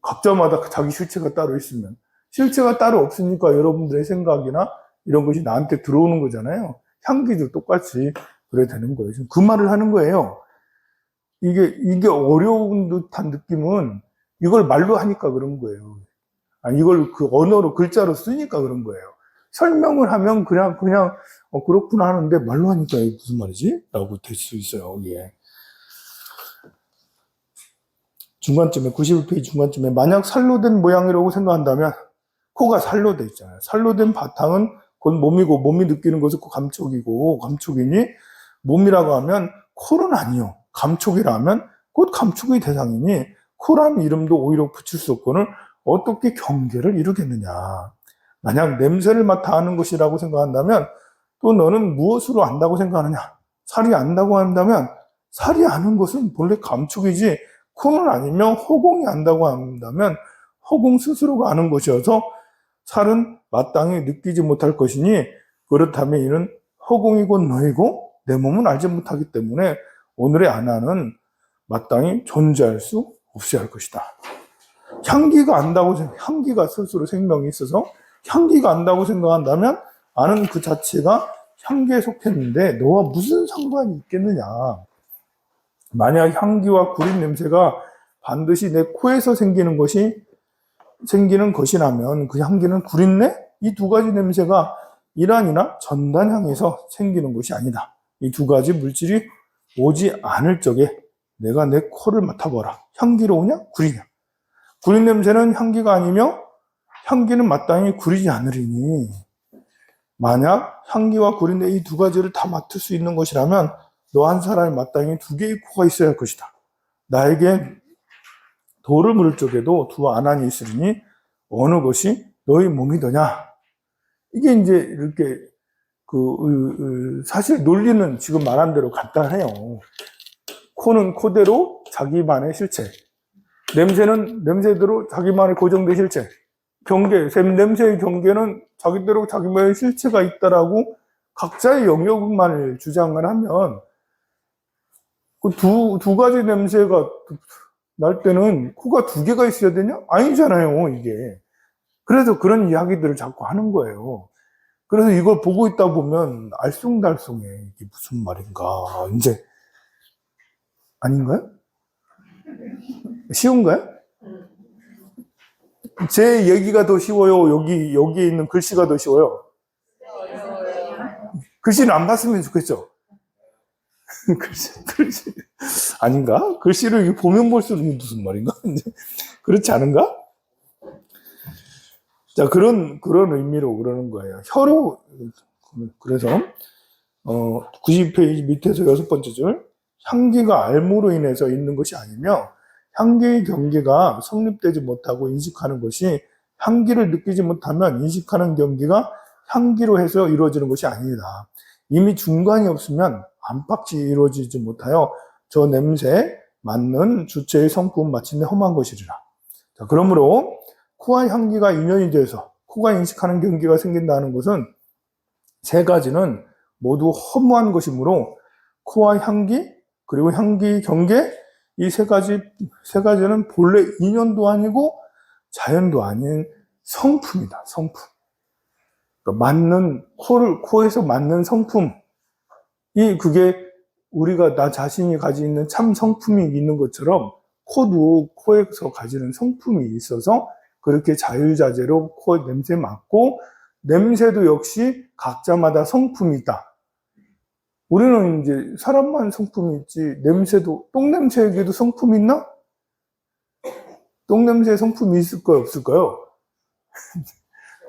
각자마다 자기 실체가 따로 있으면. 실체가 따로 없으니까 여러분들의 생각이나 이런 것이 나한테 들어오는 거잖아요. 향기도 똑같이 그래 되는 거예요. 지금 그 말을 하는 거예요. 이게 어려운 듯한 느낌은 이걸 말로 하니까 그런 거예요. 이걸 그 언어로 글자로 쓰니까 그런 거예요. 설명을 하면 그냥 그렇구나 하는데 말로 하니까 이게 무슨 말이지? 라고 될 수 있어요. 예. 중간쯤에 91페이지 중간쯤에 만약 살로 된 모양이라고 생각한다면 코가 살로 돼 있잖아요. 살로 된 바탕은 곧 몸이고 몸이 느끼는 것은 그 감촉이고 감촉이니 몸이라고 하면 코는 아니요. 감촉이라면 곧 감촉의 대상이니 코라는 이름도 오히려 붙일 수 없고는 어떻게 경계를 이루겠느냐. 만약 냄새를 맡아 아는 것이라고 생각한다면 또 너는 무엇으로 안다고 생각하느냐. 살이 안다고 한다면 살이 아는 것은 본래 감촉이지 코는 아니면 허공이 안다고 한다면 허공 스스로가 아는 것이어서 살은 마땅히 느끼지 못할 것이니 그렇다면 이는 허공이 곧 너이고 내 몸은 알지 못하기 때문에 오늘의 아나는 마땅히 존재할 수 없이 할 것이다. 향기가 안다고 향기가 스스로 생명이 있어서 향기가 안다고 생각한다면 아는 그 자체가 향기에 속했는데 너와 무슨 상관이 있겠느냐. 만약 향기와 구린 냄새가 반드시 내 코에서 생기는 것이라면 그 향기는 구린내? 이 두 가지 냄새가 이란이나 전단향에서 생기는 것이 아니다. 이 두 가지 물질이 오지 않을 적에 내가 내 코를 맡아보라. 향기로 오냐? 구리냐? 구린 냄새는 향기가 아니며 향기는 마땅히 구리지 않으리니 만약 향기와 구린내 이 두 가지를 다 맡을 수 있는 것이라면 너 한 사람이 마땅히 두 개의 코가 있어야 할 것이다. 나에게 돌을 물을 적에도 두 안안이 있으리니 어느 것이 너희 몸이더냐? 이게 이제 이렇게 사실 논리는 지금 말한 대로 간단해요. 코는 코대로 자기만의 실체, 냄새는 냄새대로 자기만의 고정된 실체, 냄새의 경계는 자기대로 자기만의 실체가 있다라고 각자의 영역만을 주장을 하면 그 두 가지 냄새가 날 때는 코가 두 개가 있어야 되냐? 아니잖아요, 이게. 그래서 그런 이야기들을 자꾸 하는 거예요. 그래서 이걸 보고 있다 보면 알쏭달쏭해. 이게 무슨 말인가. 이제, 아닌가요? 쉬운가요? 제 얘기가 더 쉬워요? 여기에 있는 글씨가 더 쉬워요? 글씨는 안 봤으면 좋겠죠? 글씨. 아닌가? 글씨를 보면 볼수록 무슨 말인가? 그렇지 않은가? 자, 그런 의미로 그러는 거예요. 혀로, 그래서, 90페이지 밑에서 6번째 줄, 향기가 알무로 인해서 있는 것이 아니며, 향기의 경계가 성립되지 못하고 인식하는 것이 향기를 느끼지 못하면 인식하는 경계가 향기로 해서 이루어지는 것이 아니다. 이미 중간이 없으면 안팎이 이루어지지 못하여 저 냄새에 맞는 주체의 성품은 마침내 험한 것이리라. 자, 그러므로 코와 향기가 인연이 돼서 코가 인식하는 경계가 생긴다는 것은 세 가지는 모두 허무한 것이므로 코와 향기 그리고 향기 경계 이 세 가지는 본래 인연도 아니고 자연도 아닌 성품이다. 성품. 그러니까 코에서 맞는 성품. 그게 우리가 나 자신이 가지고 있는 참 성품이 있는 것처럼 코도 코에서 가지는 성품이 있어서 그렇게 자유자재로 코 냄새 맡고 냄새도 역시 각자마다 성품이 있다. 우리는 이제 사람만 성품이 있지 냄새도 똥냄새에게도 성품이 있나? 똥냄새에 성품이 있을까요? 없을까요?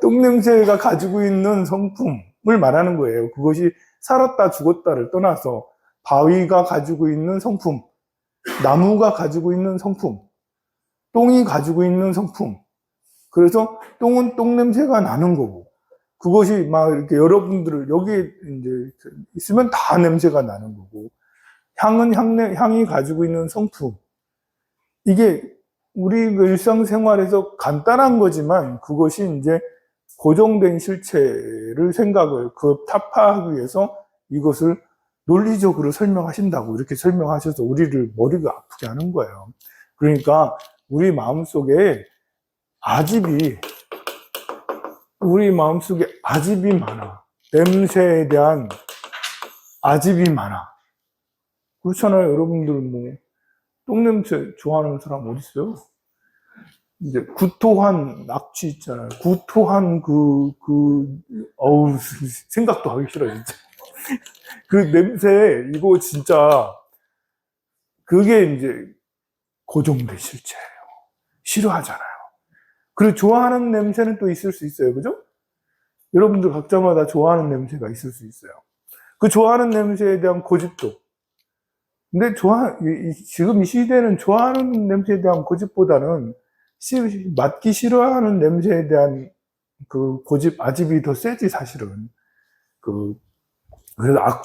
똥냄새가 가지고 있는 성품을 말하는 거예요. 그것이 살았다 죽었다를 떠나서 바위가 가지고 있는 성품, 나무가 가지고 있는 성품, 똥이 가지고 있는 성품. 그래서 똥은 똥냄새가 나는 거고 그것이 막 이렇게 여러분들을 여기에 이제 있으면 다 냄새가 나는 거고 향은 향이 가지고 있는 성품. 이게 우리 일상생활에서 간단한 거지만 그것이 이제 고정된 실체를 생각을 타파하기 위해서 이것을 논리적으로 설명하신다고 이렇게 설명하셔서 우리를 머리가 아프게 하는 거예요. 그러니까 우리 마음속에 아집이 많아. 냄새에 대한 아집이 많아. 그렇잖아요. 여러분들 똥냄새 좋아하는 사람 어디 있어요? 이제 구토한 낙취 있잖아요. 구토한 어우, 생각도 하기 싫어, 진짜. 그 냄새, 이거 진짜, 그게 이제 고정된 실체예요. 싫어하잖아요. 그리고 좋아하는 냄새는 또 있을 수 있어요. 그죠? 여러분들 각자마다 좋아하는 냄새가 있을 수 있어요. 그 좋아하는 냄새에 대한 고집도. 근데 지금 이 시대는 좋아하는 냄새에 대한 고집보다는 맡기 싫어하는 냄새에 대한 그 고집, 아집이 더 세지, 사실은. 그래서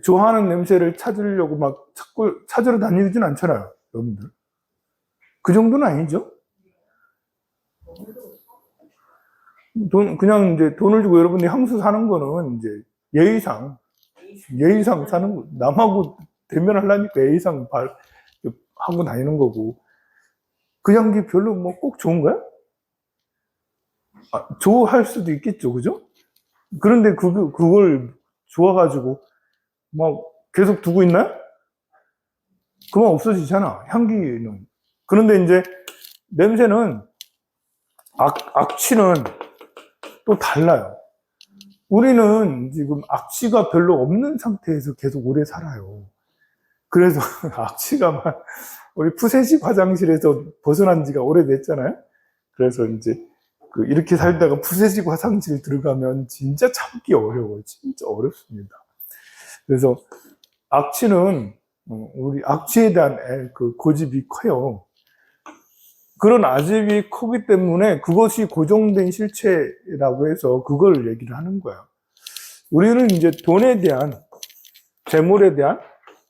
좋아하는 냄새를 찾으려고 막 자꾸 찾으러 다니진 않잖아요, 여러분들. 그 정도는 아니죠? 그냥 이제 돈을 주고 여러분이 향수 사는 거는 이제 예의상 사는 거, 남하고 대면하려니까 예의상 하고 다니는 거고, 그 향기 별로 뭐 꼭 좋은 거야? 좋아할 수도 있겠죠, 그죠? 그런데 그걸 좋아가지고 막 계속 두고 있나요? 그만 없어지잖아, 향기는. 그런데 이제 냄새는, 악취는 또 달라요. 우리는 지금 악취가 별로 없는 상태에서 계속 오래 살아요. 그래서 악취가 막, 우리 푸세식 화장실에서 벗어난 지가 오래됐잖아요. 그래서 이제 이렇게 살다가 푸세식 화장실 들어가면 진짜 참기 어려워요. 진짜 어렵습니다. 그래서 악취는, 우리 악취에 대한 그 고집이 커요. 그런 아집이 크기 때문에 그것이 고정된 실체라고 해서 그걸 얘기를 하는 거야. 우리는 이제 돈에 대한, 재물에 대한,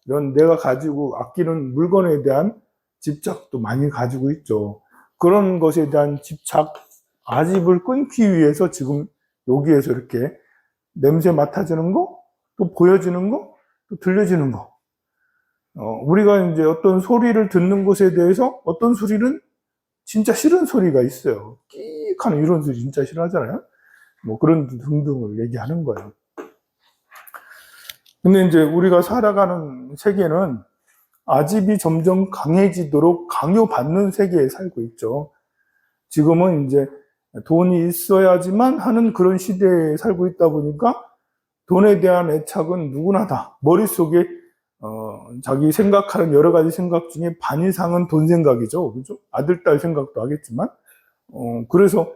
이런 내가 가지고 아끼는 물건에 대한 집착도 많이 가지고 있죠. 그런 것에 대한 집착, 아집을 끊기 위해서 지금 여기에서 이렇게 냄새 맡아주는 거, 또 보여주는 거, 또 들려주는 거. 우리가 이제 어떤 소리를 듣는 것에 대해서 어떤 소리는 진짜 싫은 소리가 있어요. 끼익 하는 이런 소리 진짜 싫어하잖아요. 뭐 그런 등등을 얘기하는 거예요. 근데 이제 우리가 살아가는 세계는 아집이 점점 강해지도록 강요받는 세계에 살고 있죠. 지금은 이제 돈이 있어야지만 하는 그런 시대에 살고 있다 보니까 돈에 대한 애착은 누구나 다 머릿속에 자기 생각하는 여러 가지 생각 중에 반 이상은 돈 생각이죠. 그죠? 아들, 딸 생각도 하겠지만. 그래서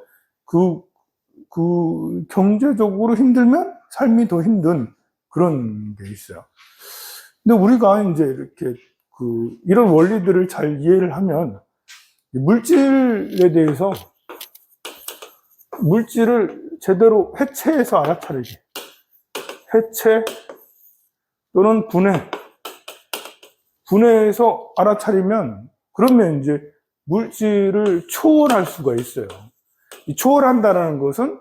경제적으로 힘들면 삶이 더 힘든 그런 게 있어요. 근데 우리가 이제 이렇게 이런 원리들을 잘 이해를 하면 물질에 대해서 물질을 제대로 해체해서 알아차리기. 해체 또는 분해해서 알아차리면 그러면 이제 물질을 초월할 수가 있어요. 이 초월한다라는 것은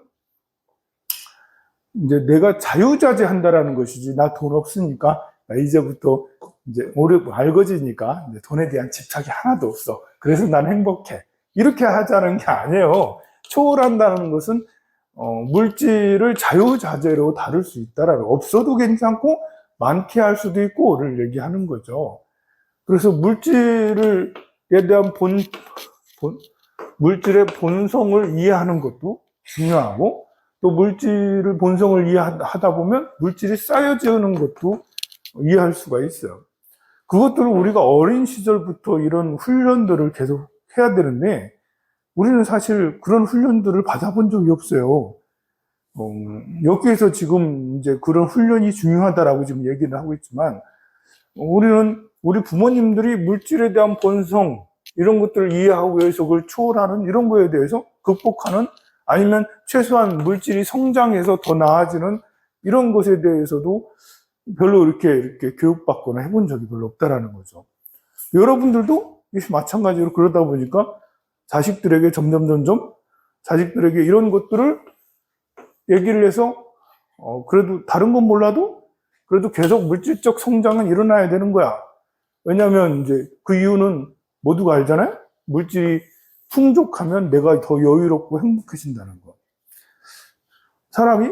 이제 내가 자유자재한다라는 것이지, 나 돈 없으니까 나 이제부터 이제 알거지니까 이제 돈에 대한 집착이 하나도 없어. 그래서 난 행복해. 이렇게 하자는 게 아니에요. 초월한다는 것은 물질을 자유자재로 다룰 수 있다라는, 없어도 괜찮고 많게 할 수도 있고를 얘기하는 거죠. 그래서 물질에 대한 물질의 본성을 이해하는 것도 중요하고, 또 물질의 본성을 이해하다 보면 물질이 쌓여지는 것도 이해할 수가 있어요. 그것들을 우리가 어린 시절부터 이런 훈련들을 계속 해야 되는데, 우리는 사실 그런 훈련들을 받아본 적이 없어요. 여기에서 지금 이제 그런 훈련이 중요하다라고 지금 얘기를 하고 있지만, 우리 부모님들이 물질에 대한 본성, 이런 것들을 이해하고 해서 그걸 초월하는 이런 거에 대해서 극복하는, 아니면 최소한 물질이 성장해서 더 나아지는 이런 것에 대해서도 별로 이렇게 교육받거나 해본 적이 별로 없다라는 거죠. 여러분들도 마찬가지로 그러다 보니까 자식들에게 점점 자식들에게 이런 것들을 얘기를 해서 그래도 다른 건 몰라도 그래도 계속 물질적 성장은 일어나야 되는 거야. 왜냐하면 이제 그 이유는 모두가 알잖아요. 물질이 풍족하면 내가 더 여유롭고 행복해진다는 거. 사람이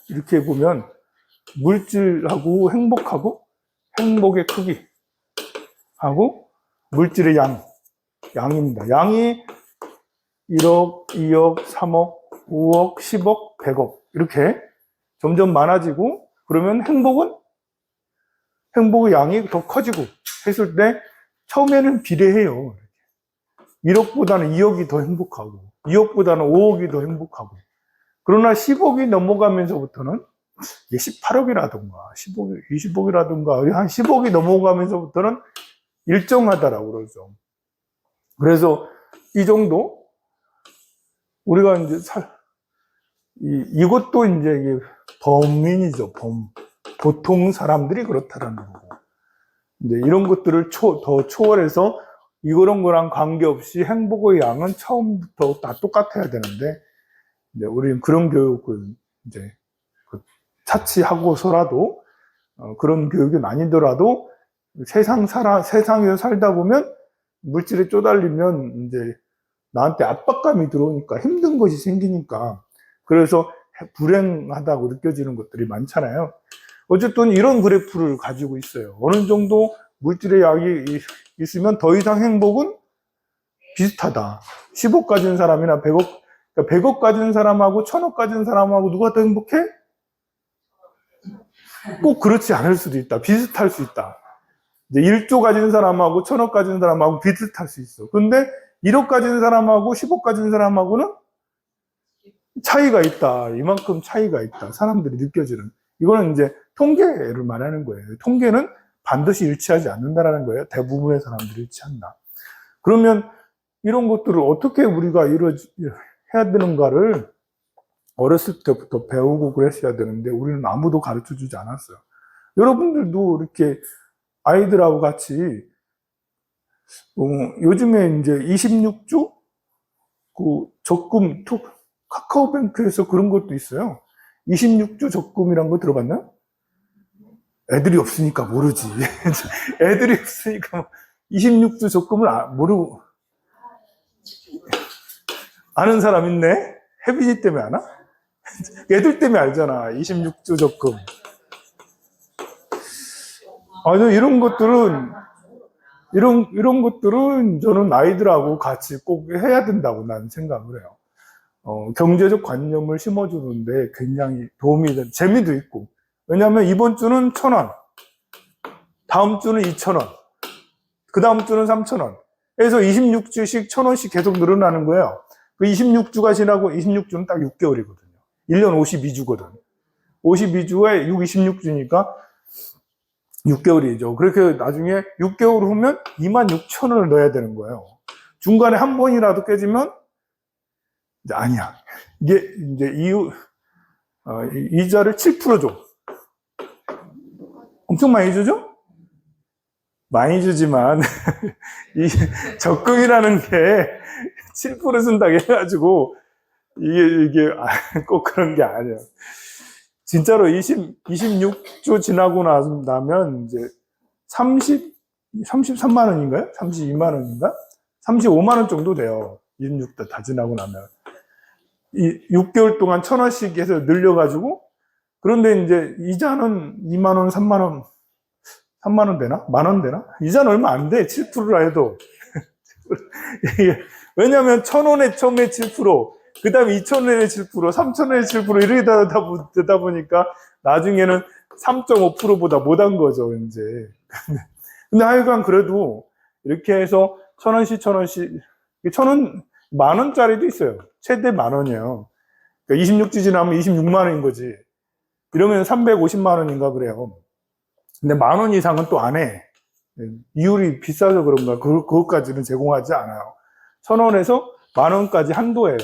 이렇게 보면 물질하고 행복의 크기, 하고 물질의 양입니다. 양이 1억, 2억, 3억, 5억, 10억, 100억 이렇게 점점 많아지고 그러면 행복의 양이 더 커지고 했을 때 처음에는 비례해요. 1억보다는 2억이 더 행복하고 2억보다는 5억이 더 행복하고 그러나 10억이 넘어가면서부터는 18억이라든가 15억, 20억이라든가 한 10억이 넘어가면서부터는 일정하다라고 그러죠. 그래서 이 정도 우리가 이제 이것도 이제 이게 범인이죠. 보통 사람들이 그렇다라는 거고. 이제 이런 것들을 더 초월해서 이런 거랑 관계없이 행복의 양은 처음부터 다 똑같아야 되는데, 이제 우리는 그런 교육을 이제 차치하고서라도, 그런 교육이 아니더라도 세상에서 살다 보면 물질에 쪼달리면 이제 나한테 압박감이 들어오니까 힘든 것이 생기니까 그래서 불행하다고 느껴지는 것들이 많잖아요. 어쨌든 이런 그래프를 가지고 있어요. 어느 정도 물질의 약이 있으면 더 이상 행복은 비슷하다. 10억 가진 사람이나 100억, 그러니까 100억 가진 사람하고 1000억 가진 사람하고 누가 더 행복해? 꼭 그렇지 않을 수도 있다. 비슷할 수 있다. 이제 1조 가진 사람하고 1000억 가진 사람하고 비슷할 수 있어. 근데 1억 가진 사람하고 10억 가진 사람하고는 차이가 있다. 이만큼 차이가 있다. 사람들이 느껴지는. 이거는 이제 통계를 말하는 거예요. 통계는 반드시 일치하지 않는다라는 거예요. 대부분의 사람들이 일치한다. 그러면 이런 것들을 어떻게 우리가 해야 되는가를 어렸을 때부터 배우고 그랬어야 되는데 우리는 아무도 가르쳐 주지 않았어요. 여러분들도 이렇게 아이들하고 같이 요즘에 이제 26주 그 적금 카카오뱅크에서 그런 것도 있어요. 26주 적금이란 거 들어봤나요? 애들이 없으니까 모르지. 애들이 없으니까 26주 적금을 모르고 아는 사람 있네? 혜빈이 때문에 아나? 애들 때문에 알잖아. 26주 적금. 이런 것들은 저는 아이들하고 같이 꼭 해야 된다고 나는 생각을 해요. 경제적 관념을 심어주는데 굉장히 도움이 되는, 재미도 있고. 왜냐하면 이번 주는 1,000원, 다음 주는 2,000원, 그 다음 주는 3,000원. 그래서 26주씩 1,000원씩 계속 늘어나는 거예요. 그 26주가 지나고 26주는 딱 6개월이거든요. 1년 52주거든. 52주에 26주니까 6개월이죠. 그렇게 나중에 6개월 후면 26,000원을 넣어야 되는 거예요. 중간에 한 번이라도 깨지면 이제 아니야. 이게 이제 이자를 7% 줘. 엄청 많이 주죠? 많이 주지만 이 적금이라는 게 7% 준다고 해가지고 이게 꼭 그런 게 아니에요. 진짜로 26주 지나고 나면 이제 33만 원인가요? 32만 원인가? 35만 원 정도 돼요. 26주 다 지나고 나면. 6개월 동안 1,000원씩 해서 늘려가지고, 그런데 이제 이자는 2만 원, 3만 원, 3만 원 되나? 만 원 되나? 이자는 얼마 안 돼. 7%라 해도. 왜냐면 1,000원에 처음에 7%, 그 다음에 2,000원에 7%, 3,000원에 7% 이렇게 되다 보니까 나중에는 3.5%보다 못한 거죠, 이제. 근데 하여간 그래도 이렇게 해서 1,000원씩, 1,000원씩, 1,000원, 만 원짜리도 있어요. 최대 만 원이에요. 그러니까 26주 지나면 26만 원인 거지. 이러면 350만 원인가 그래요. 근데 만 원 이상은 또 안 해. 이율이 비싸서 그런가, 그것까지는 제공하지 않아요. 1,000원에서 만 원까지 한도예요.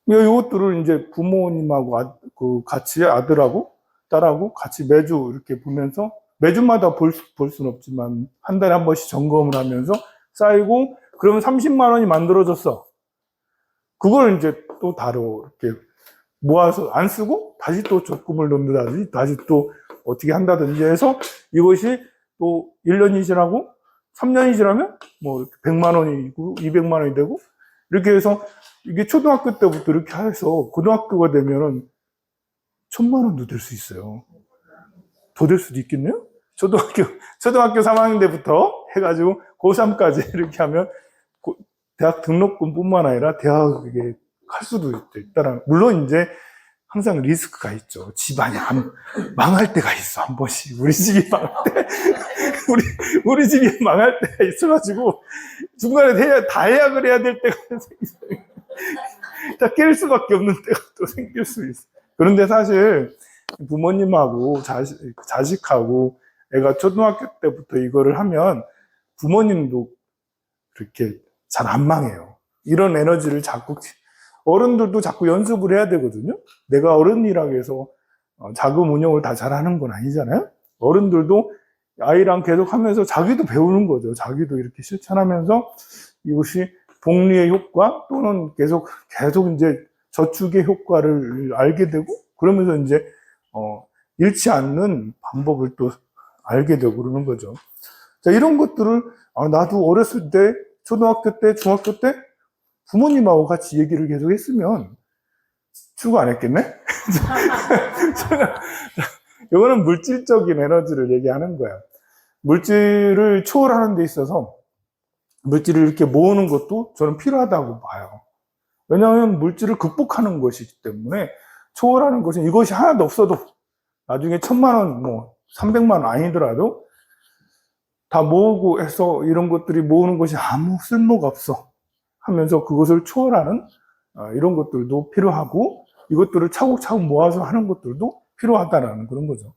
이것들을 이제 부모님하고 같이 아들하고 딸하고 같이 매주 이렇게 보면서 매주마다 볼 수는 없지만 한 달에 한 번씩 점검을 하면서 쌓이고 그러면 30만 원이 만들어졌어. 그걸 이제 또 다로 이렇게 모아서 안 쓰고 다시 또 적금을 넣는다든지 다시 또 어떻게 한다든지 해서 이것이 또 1년이 지나고 3년이 지나면 뭐 100만 원이고 200만 원이 되고 이렇게 해서 이게 초등학교 때부터 이렇게 해서 고등학교가 되면은 1,000만 원도 될 수 있어요. 더 될 수도 있겠네요? 초등학교 3학년 때부터 해가지고 고3까지 이렇게 하면 대학 등록금뿐만 아니라 대학에 갈 수도 있다는, 물론 이제 항상 리스크가 있죠. 집안이 망할 때가 있어, 한 번씩. 우리 집이 망할 때, 우리 집이 망할 때가 있어가지고, 중간에 다 예약을 해야 될 때가 생겨요. 다 깰 수밖에 없는 때가 또 생길 수 있어. 그런데 사실 부모님하고 자식하고 애가 초등학교 때부터 이거를 하면 부모님도 그렇게 잘 안 망해요. 이런 에너지를 자꾸, 어른들도 자꾸 연습을 해야 되거든요. 내가 어른이라고 해서 자금 운용을 다 잘하는 건 아니잖아요. 어른들도 아이랑 계속 하면서 자기도 배우는 거죠. 자기도 이렇게 실천하면서 이것이 복리의 효과 또는 계속 이제 저축의 효과를 알게 되고, 그러면서 이제 잃지 않는 방법을 또 알게 되고 그러는 거죠. 자, 이런 것들을 나도 어렸을 때, 초등학교 때, 중학교 때 부모님하고 같이 얘기를 계속 했으면 출구 안 했겠네? 이거는 물질적인 에너지를 얘기하는 거야. 물질을 초월하는 데 있어서 물질을 이렇게 모으는 것도 저는 필요하다고 봐요. 왜냐하면 물질을 극복하는 것이기 때문에, 초월하는 것은 이것이 하나도 없어도 나중에 1,000만 원, 300만 원 아니더라도 다 모으고 해서 이런 것들이 모으는 것이 아무 쓸모가 없어 하면서 그것을 초월하는 이런 것들도 필요하고, 이것들을 차곡차곡 모아서 하는 것들도 필요하다라는 그런 거죠.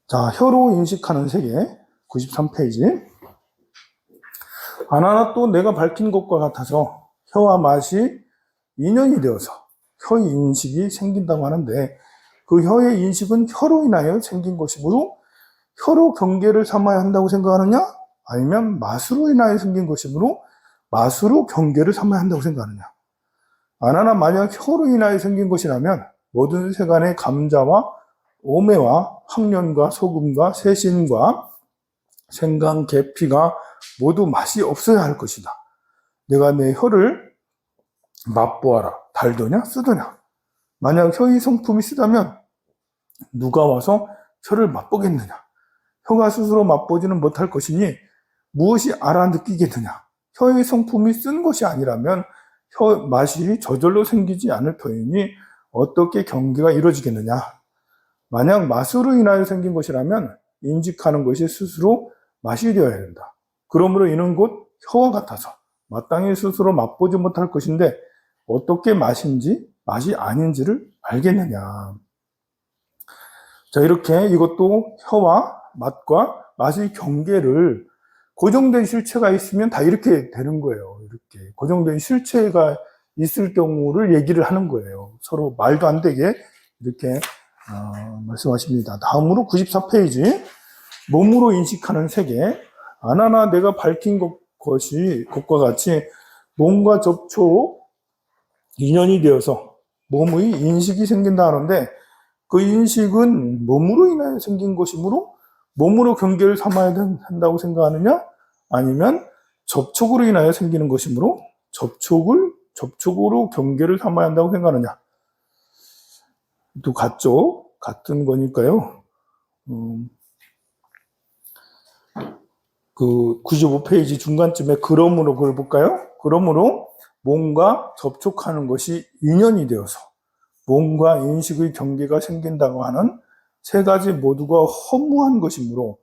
자, 혀로 인식하는 세계 93페이지. 하나하나 또 내가 밝힌 것과 같아서 혀와 맛이 인연이 되어서 혀의 인식이 생긴다고 하는데, 그 혀의 인식은 혀로 인하여 생긴 것이므로 혀로 경계를 삼아야 한다고 생각하느냐? 아니면 맛으로 인하여 생긴 것이므로 맛으로 경계를 삼아야 한다고 생각하느냐? 하나나 만약 혀로 인하여 생긴 것이라면 모든 세간의 감자와 오매와 황련과 소금과 새신과 생강, 계피가 모두 맛이 없어야 할 것이다. 내가 내 혀를 맛보아라. 달더냐 쓰더냐. 만약 혀의 성품이 쓰다면 누가 와서 혀를 맛보겠느냐. 혀가 스스로 맛보지는 못할 것이니 무엇이 알아 느끼겠느냐. 혀의 성품이 쓴 것이 아니라면 혀 맛이 저절로 생기지 않을 터이니 어떻게 경계가 이루어지겠느냐. 만약 맛으로 인하여 생긴 것이라면 인식하는 것이 스스로 맛이 되어야 된다. 그러므로 이는 곧 혀와 같아서 마땅히 스스로 맛보지 못할 것인데 어떻게 맛인지 맛이 아닌지를 알겠느냐. 자, 이렇게 이것도 혀와 맛과 맛의 경계를, 고정된 실체가 있으면 다 이렇게 되는 거예요. 이렇게 고정된 실체가 있을 경우를 얘기를 하는 거예요. 서로 말도 안 되게 이렇게 말씀하십니다. 다음으로 94페이지. 몸으로 인식하는 세계. 하나하나 내가 밝힌 것과 같이 몸과 접촉, 인연이 되어서 몸의 인식이 생긴다 하는데, 그 인식은 몸으로 인하여 생긴 것이므로 몸으로 경계를 삼아야 한다고 생각하느냐? 아니면 접촉으로 인하여 생기는 것이므로 접촉으로 경계를 삼아야 한다고 생각하느냐? 또 같죠? 같은 거니까요. 그 95페이지 중간쯤에 그러므로 그걸 볼까요? 그러므로 몸과 접촉하는 것이 인연이 되어서 몸과 인식의 경계가 생긴다고 하는 세 가지 모두가 허무한 것이므로,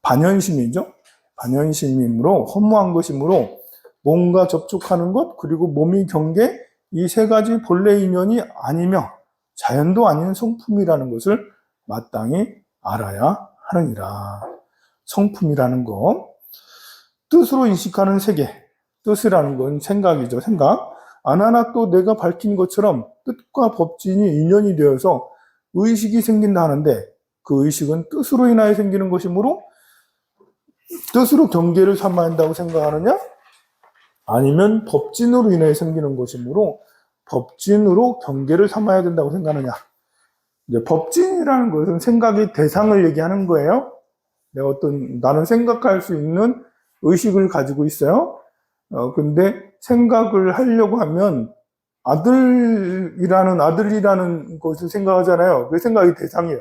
반연심이죠. 반연심이므로 허무한 것이므로 몸과 접촉하는 것 그리고 몸의 경계, 이 세 가지 본래 인연이 아니며 자연도 아닌 성품이라는 것을 마땅히 알아야 하느니라. 성품이라는 것, 뜻으로 인식하는 세계, 뜻이라는 건 생각이죠. 생각. 하나하나 또 내가 밝힌 것처럼 뜻과 법진이 인연이 되어서 의식이 생긴다 하는데, 그 의식은 뜻으로 인하여 생기는 것이므로 뜻으로 경계를 삼아야 한다고 생각하느냐? 아니면 법진으로 인하여 생기는 것이므로 법진으로 경계를 삼아야 된다고 생각하느냐? 이제 법진이라는 것은 생각의 대상을 얘기하는 거예요. 나는 생각할 수 있는 의식을 가지고 있어요. 근데 생각을 하려고 하면 아들이라는 것을 생각하잖아요. 그 생각이 대상이에요.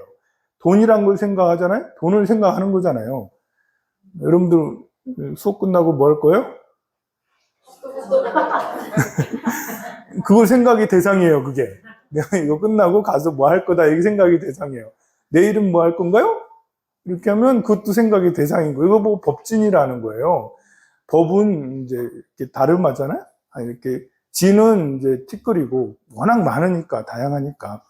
돈이란 걸 생각하잖아요. 돈을 생각하는 거잖아요. 여러분들 수업 끝나고 뭐 할 거예요? 그걸 생각이 대상이에요, 그게. 내가 이거 끝나고 가서 뭐 할 거다, 이게 생각이 대상이에요. 내일은 뭐 할 건가요? 이렇게 하면 그것도 생각이 대상인 거예요. 이거 보고 법진이라는 거예요. 법은 이제 이렇게 다름하잖아요? 이렇게, 진은 이제 티끌이고, 워낙 많으니까, 다양하니까,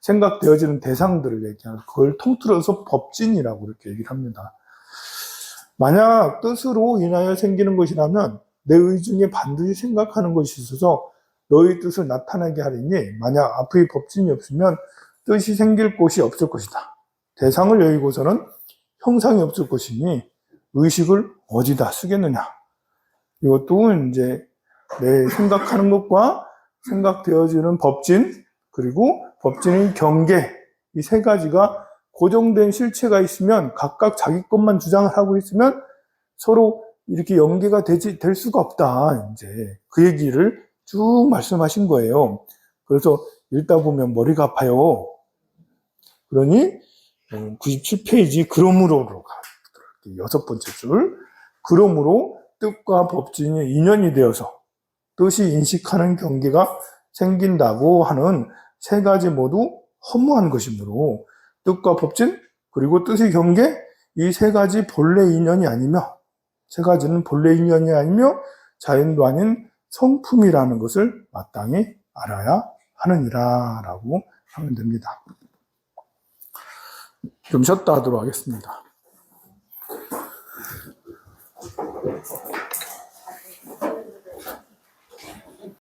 생각되어지는 대상들을 얘기하는, 그걸 통틀어서 법진이라고 이렇게 얘기를 합니다. 만약 뜻으로 인하여 생기는 것이라면, 내 의중에 반드시 생각하는 것이 있어서 너희 뜻을 나타나게 하리니, 만약 앞의 법진이 없으면 뜻이 생길 곳이 없을 것이다. 대상을 여의고서는 형상이 없을 것이니 의식을 어디다 쓰겠느냐. 이것도 이제 내 생각하는 것과 생각되어지는 법진, 그리고 법진의 경계, 이 세 가지가 고정된 실체가 있으면 각각 자기 것만 주장을 하고 있으면 서로 이렇게 연계가 될 수가 없다. 이제 그 얘기를 쭉 말씀하신 거예요. 그래서 읽다 보면 머리가 아파요. 그러니 97페이지 그러므로로 가. 6번째 줄. 그러므로 뜻과 법진이 인연이 되어서 뜻이 인식하는 경계가 생긴다고 하는 세 가지 모두 허무한 것이므로 뜻과 법진 그리고 뜻의 경계 이 세 가지 본래 인연이 아니며 세 가지는 본래 인연이 아니며 자연도 아닌 성품이라는 것을 마땅히 알아야 하느니라 라고 하면 됩니다. 좀 쉬었다 하도록 하겠습니다.